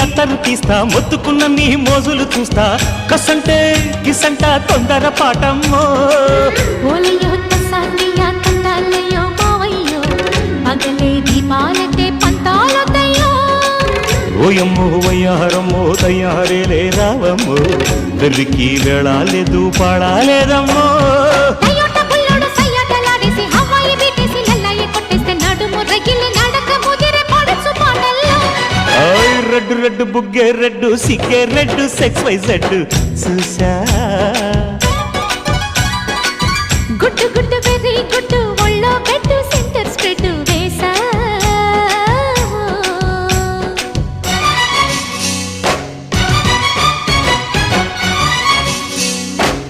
అత్తరు తీస్తా మొత్తుకున్న నీ మోజులు చూస్తా కసంటే గిసంట తొందర పాటమ్మో ఓలయ్యో తసానియా తండాలయ్యో మావయ్యో పగలే దీపాలకే పంతాలొద్దయ్యో ఓయమ్మో వయ్యారమ్మో తయారేలే రావమ్మో వెర్రికి వెళ్ళాలేదు పాడాలేదమ్మో టయోటా బుల్లోడు సయ్యాటలాడేసి హవాయి బీటేసి లల్లాయి కొట్టేస్తే నడుము రగిలి నడక ముదిరే పడుచు పాటల్లో రెడ్డు రెడ్డు బుగ్గే రెడ్డు సిగ్గే రెడ్డు సెక్స్ వై జెడ్ చూసా